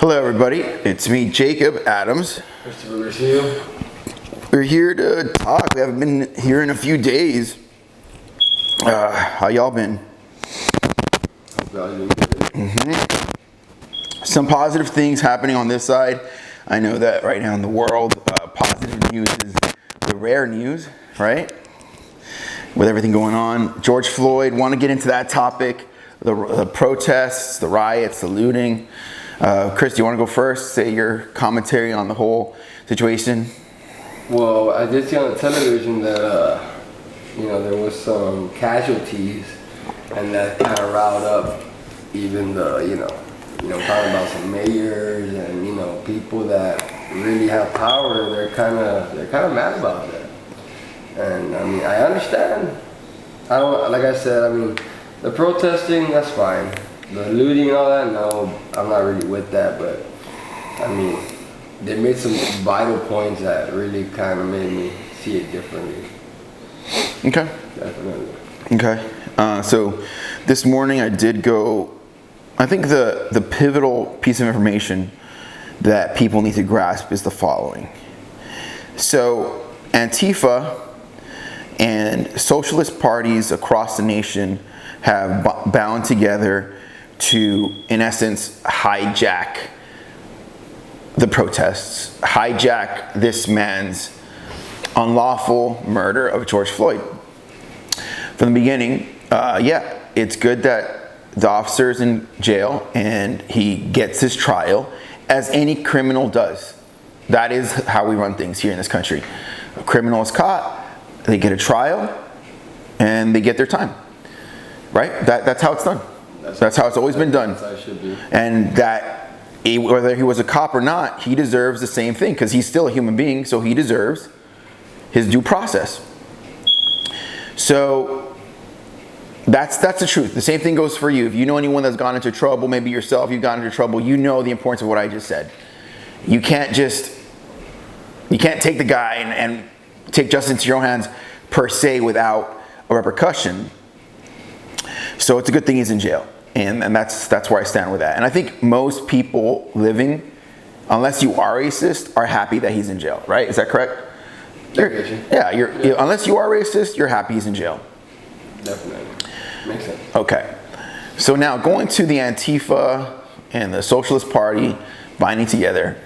Hello everybody, it's me, Jacob Adams. Christopher Garcia. We're here to talk. We haven't been here in a few days. How y'all been? Hope y'all doing good. Some positive things happening on this side. I know that right now in the world, positive news is the rare news, right? With everything going on. George Floyd, want to get into that topic. The protests, the riots, the looting. Chris, do you want to go first? Say your commentary on the whole situation. Well, I did see on the television that there was some casualties, and that kind of riled up even the talking about some mayors and people that really have power. They're kind of mad about that, and I mean I understand. I don't like I said. The protesting, that's fine. The looting and all that, no, I'm not really with that. But they made some vital points that really kind of made me see it differently. Okay. Definitely. Okay. So this morning I did go. I think the pivotal piece of information that people need to grasp is the following. So Antifa and socialist parties across the nation have bound together to, in essence, hijack the protests, hijack this man's unlawful murder of George Floyd. From the beginning, it's good that the officer's in jail and he gets his trial, as any criminal does. That is how we run things here in this country. A criminal is caught, they get a trial, and they get their time. Right? That's how it's done. That's how it's always been done. That's how it should be. And that whether he was a cop or not, he deserves the same thing because he's still a human being, so he deserves his due process. So that's the truth. The same thing goes for you. If you know anyone that's gone into trouble, maybe yourself, you've gotten into trouble, you know the importance of what I just said. You can't take the guy and take justice into your own hands per se without a repercussion. So it's a good thing he's in jail, and that's where I stand with that. And I think most people living, unless you are racist, are happy that he's in jail, right? Is that correct? Unless you are racist, you're happy he's in jail. Definitely. Makes sense. Okay. So now going to the Antifa and the Socialist Party binding together,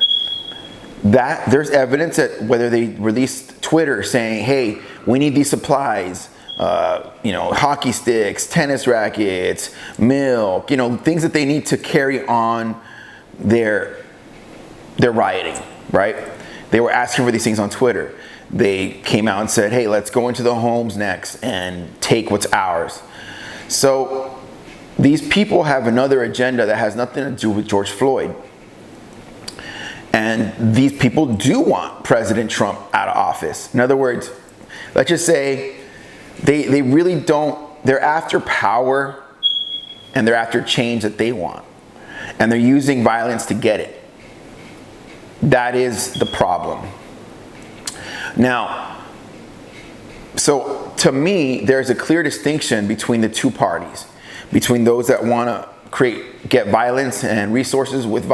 that there's evidence that whether they released Twitter saying, hey, we need these supplies, hockey sticks, tennis rackets, milk, things that they need to carry on their rioting, right? They were asking for these things on Twitter. They came out and said, hey, let's go into the homes next and take what's ours. So these people have another agenda that has nothing to do with George Floyd. And these people do want President Trump out of office. In other words, let's just say they really don't, they're after power and they're after change that they want. And they're using violence to get it. That is the problem. Now, so to me, there's a clear distinction between the two parties, between those that want to get violence and resources with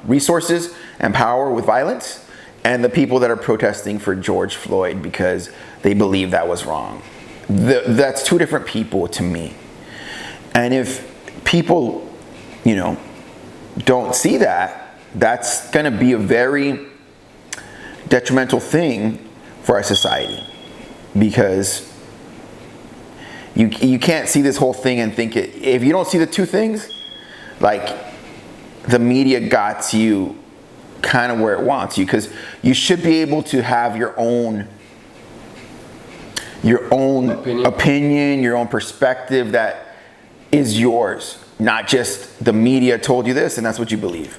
resources and power with violence, and the people that are protesting for George Floyd because they believe that was wrong. That's two different people to me. And if people, don't see that, that's going to be a very detrimental thing for our society, because you can't see this whole thing and think it. If you don't see the two things, like the media got you kind of where it wants you, because you should be able to have your own opinion, your own perspective that is yours, not just the media told you this and that's what you believe.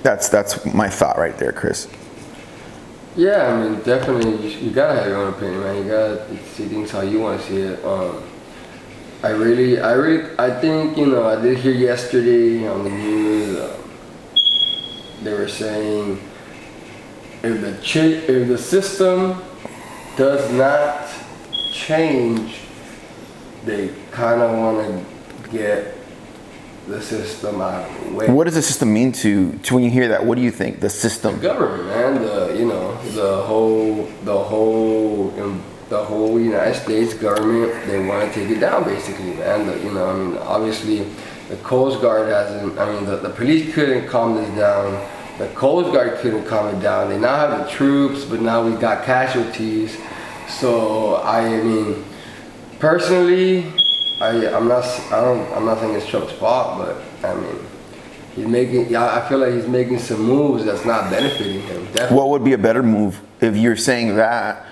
That's my thought right there, Chris. Yeah, definitely you gotta have your own opinion, man. You gotta see things how you want to see it. I think I did hear yesterday on the news. They were saying if the system does not change, they kind of want to get the system out of the way. What does the system mean to when you hear that? What do you think? The system. The government, man. The whole United States government. They want to take it down, basically, man. Obviously, the Coast Guard hasn't. The police couldn't calm this down. The Coast Guard couldn't calm it down. They now have the troops, but now we've got casualties. So personally, I'm not saying it's Trump's fault, but he's making. I feel like he's making some moves that's not benefiting him. Definitely. What would be a better move if you're saying that?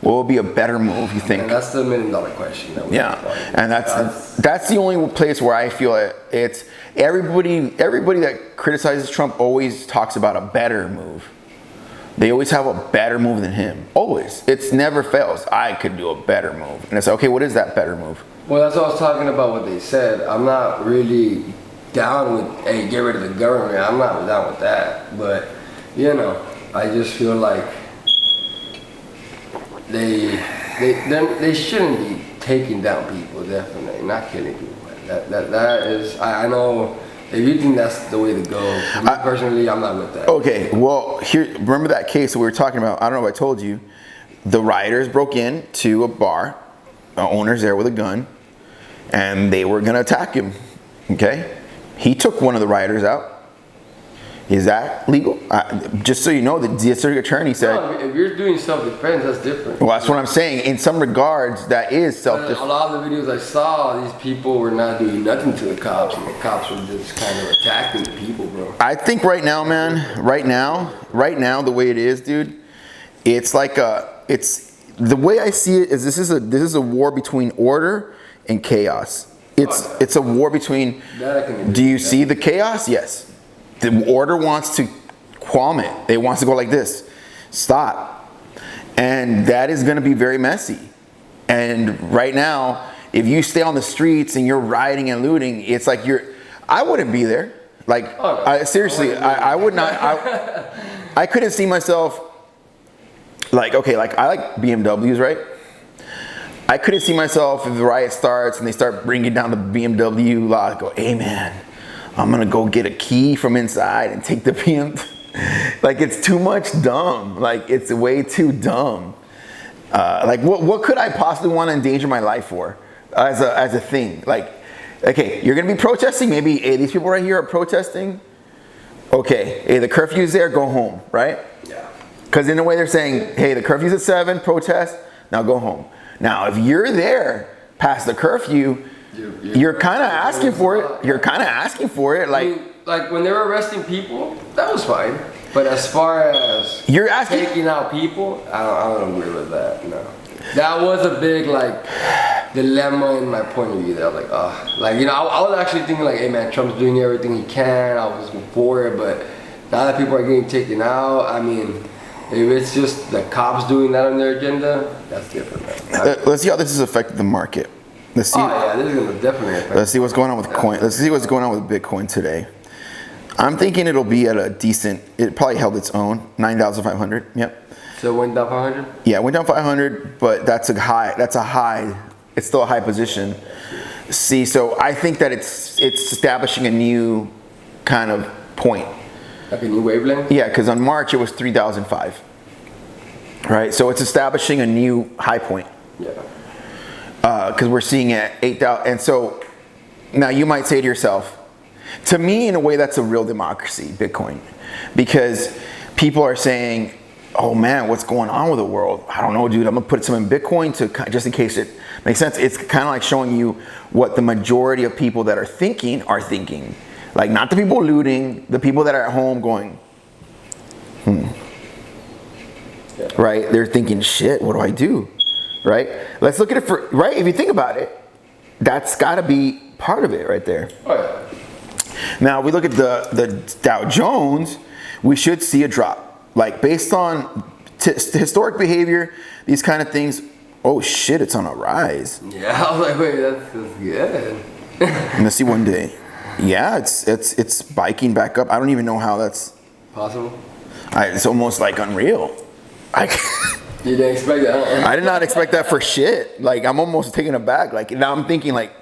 What would be a better move, you think? And that's the $1 million question. And that's the only place where I feel it's everybody that criticizes Trump always talks about a better move. They always have a better move than him. Always. It never fails. I could do a better move. And it's okay, what is that better move? Well, that's what I was talking about, what they said. I'm not really down with, hey, get rid of the government. I'm not down with that. But, I just feel like they shouldn't be taking down people, definitely. Not killing people. That is, I know, if you think that's the way to go, me personally, I'm not with that. Okay, well, remember that case that we were talking about? I don't know if I told you. The rioters broke into a bar, owner's there with a gun, and they were gonna attack him, okay? He took one of the rioters out. Is that legal? Just so you know, the district attorney said... No, if you're doing self-defense, that's different. Well, that's what I'm saying. In some regards, that is self-defense. A lot of the videos I saw, these people were not doing nothing to the cops, and the cops were just kind of attacking the people, bro. I think right now, man, right now, the way it is, dude, it's like the way I see it is this is a war between order and chaos. It's a war between... Do you see the chaos? Yes. The order wants to qualm it. It wants to go like this. Stop. And that is going to be very messy. And right now, if you stay on the streets and you're rioting and looting, it's like I wouldn't be there. Like, seriously, I would not. I couldn't see myself, like, okay, like I like BMWs, right? I couldn't see myself if the riot starts and they start bringing down the BMW lot, go, hey man, I'm gonna go get a key from inside and take the BMW. Like, it's too much dumb. Like, it's way too dumb. Like, what could I possibly want to endanger my life for as a thing? Like, okay, you're gonna be protesting. Maybe, hey, these people right here are protesting. Okay, hey, the curfew's there. Go home, right? Yeah. Because in a way they're saying, hey, the curfew's at 7. Protest. Now go home. Now, if you're there past the curfew, you're kind of asking for it. You're kind of asking for it. Like when they were arresting people, that was fine. But as far as you're asking, taking out people, I don't agree with that. No, that was a big dilemma in my point of view. That I was like, I was actually thinking like, hey man, Trump's doing everything he can. I was for it, but now that people are getting taken out, I mean, if it's just the cops doing that on their agenda, that's different, man. Let's see how this has affected the market. Let's see. Oh yeah, this is gonna definitely affect. Let's see what's going on with coin. Let's see what's going on with Bitcoin today. I'm thinking it'll be at a decent. It probably held its own, 9,500. Yep. So it went down 500. Yeah, it went down 500, but that's a high. That's a high. It's still a high position. See, so I think that it's establishing a new kind of point. Like a new wavelength? Yeah, because on March it was 3,005. Right, so it's establishing a new high point. Yeah. Because we're seeing it at 8,000. And so now you might say to yourself, to me, in a way, that's a real democracy, Bitcoin. Because people are saying, oh man, what's going on with the world? I don't know, dude. I'm going to put some in Bitcoin just in case it makes sense. It's kind of like showing you what the majority of people that are thinking. Like, not the people looting, the people that are at home going, Yeah. Right? They're thinking, shit, what do I do? Right? Let's look at it right? If you think about it, that's got to be part of it right there. Oh, yeah. Now, we look at the Dow Jones, we should see a drop. Like, based on historic behavior, these kind of things, oh shit, it's on a rise. Yeah, I was like, wait, that's good. Let's see one day. Yeah, it's spiking back up. I don't even know how that's possible. It's almost like unreal. You didn't expect that, huh? I did not expect that for shit. Like, I'm almost taken aback. Like, now I'm thinking, like,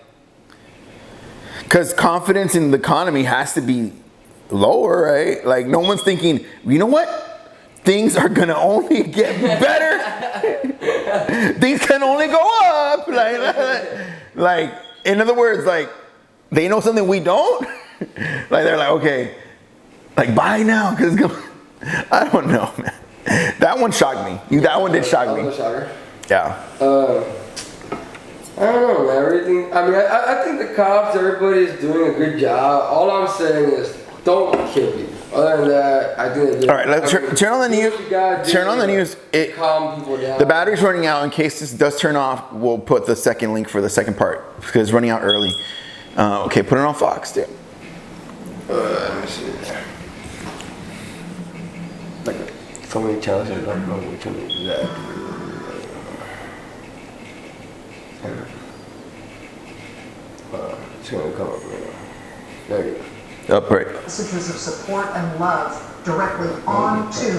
Because confidence in the economy has to be lower, right? Like no one's thinking, you know what? Things are gonna only get better. Things can only go up. Like, in other words, like they know something we don't. Like they're like, okay, like buy now because I don't know, man. That one shocked me. That one did shock me. Yeah. I don't know, man. Everything. I mean, I think the cops, everybody is doing a good job. All I'm saying is, don't kill people. Other than that, I think. All right, let's turn on the news. Turn on the news. Calm people down. The battery's running out. In case this does turn off, we'll put the second link for the second part because it's running out early. Okay, put it on Fox, dude. Let me see. Like so many challenges. I don't know which one is that. It's gonna come up right now. There you go. Up right. Messages of support and love directly onto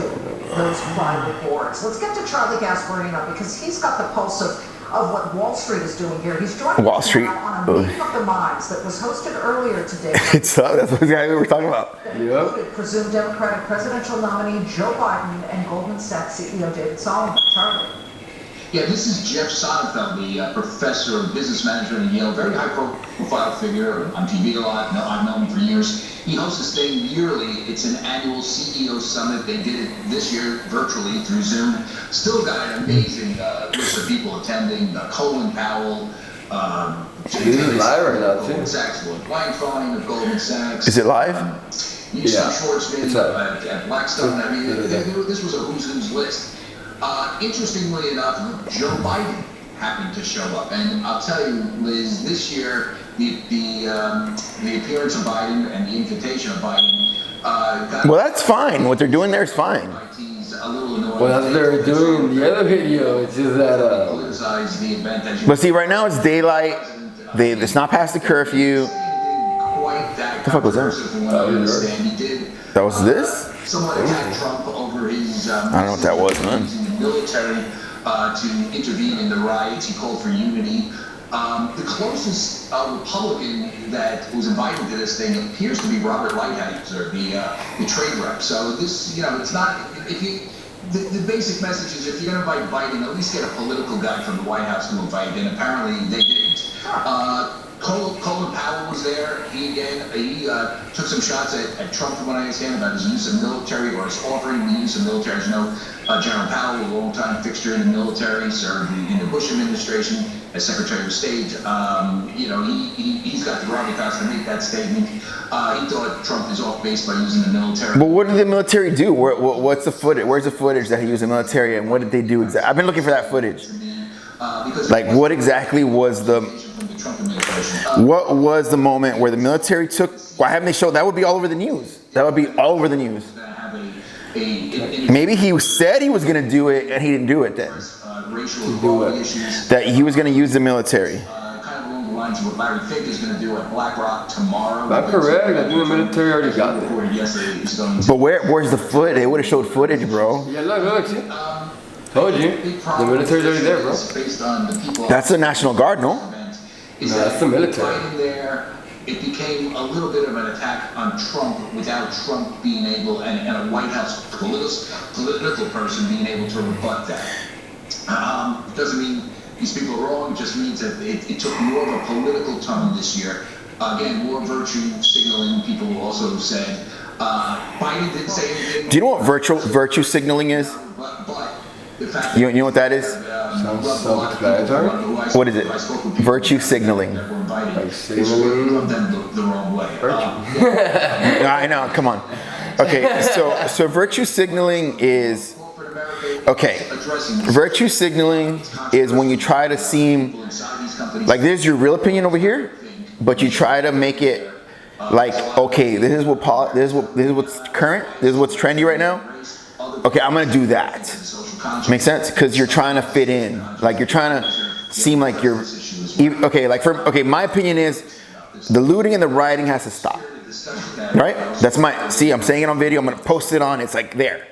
those private boards. Let's get to Charlie Gasparino because he's got the pulse of what Wall Street is doing here. He's joining Wall us Street. now on a Meeting of the Minds that was hosted earlier today. That's exactly what we're talking about. Yep. Presumed Democratic presidential nominee Joe Biden and Goldman Sachs CEO David Solomon. Charlie. Yeah, this is Jeff Sonnenfeld, the professor of business management at Yale, very high-profile figure on TV a lot. I've known him for years. He hosts this thing yearly. It's an annual CEO summit. They did it this year virtually through Zoom. Still got an amazing list of people attending. Colin Powell. This is live right now, too. Goldman Sachs, Lloyd Blankfein of Goldman Sachs. Is it live? Yeah. Schwartzman at Blackstone. I mean, this was a who's list. Interestingly enough, Joe Biden happened to show up, and I'll tell you, Liz, this year the appearance of Biden and the invitation of Biden got. Well, that's fine. What they're doing there is fine. Well, that's what they were doing in the other video. It's just that. Politicize the event. But see, right now it's daylight. It's not past the curfew. What the fuck was that? That was this? Someone attacked Trump over his. I don't know what that was, man. Using the military to intervene in the riots. He called for unity. The closest Republican that was invited to this thing appears to be Robert Lighthizer, the trade rep. So this, it's not. If you, the basic message is if you're going to invite Biden, at least get a political guy from the White House to invite. And apparently they didn't. Colin Powell was there. He took some shots at Trump, from what I understand, about his use of military or his offering the use of military. As you know, General Powell, a long-time fixture in the military, served in the Bush administration as Secretary of State. He's got the gravitas to make that statement. He thought Trump is off base by using the military. But what did the military do? What's the footage? Where's the footage that he used the military, and what did they do exactly? I've been looking for that footage. Like, what exactly was the? What was the moment where the military took? Why haven't they showed? That would be all over the news. That would be all over the news. Maybe he said he was going to do it and he didn't do it then. That he was going to use the military. Kind of along the lines of what Larry Fink is going to do at BlackRock tomorrow. Not correct. I think the military already got it. But where's the footage? They would have showed footage, bro. Yeah, look. See? Told you. The military's already there, bro. That's the National Guard, no? No, that's the military. It became a little bit of an attack on Trump without Trump being able, and a White House political person being able to rebut that. It doesn't mean these people are wrong, it just means that it took more of a political tone this year. Again, more virtue signaling, people also said. Biden didn't say anything. Do you know what virtue signaling is? You know what that is? Sounds self-explanatory. What is it? Virtue signaling. Like signaling the wrong way. I know. Come on. Okay. So virtue signaling is Virtue signaling is when you try to seem like there's your real opinion over here, but you try to make it like, okay, this is what's current, this is what's trendy right now. Okay, I'm gonna do that. Makes sense? Because you're trying to fit in. Like you're trying to seem like you're okay. My opinion is the looting and the rioting has to stop. Right? That's I'm saying it on video. I'm gonna post it on. It's like there.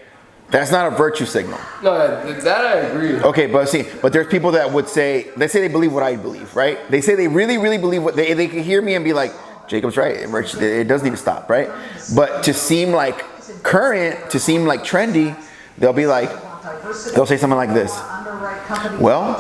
That's not a virtue signal. No, that I agree. Okay, but there's people that would say, let's say they believe what I believe, right? They say they really, really believe what they can hear me and be like, Jacob's right. It does need to stop, right? But to seem like current, to seem like trendy, they'll say something like this. Well,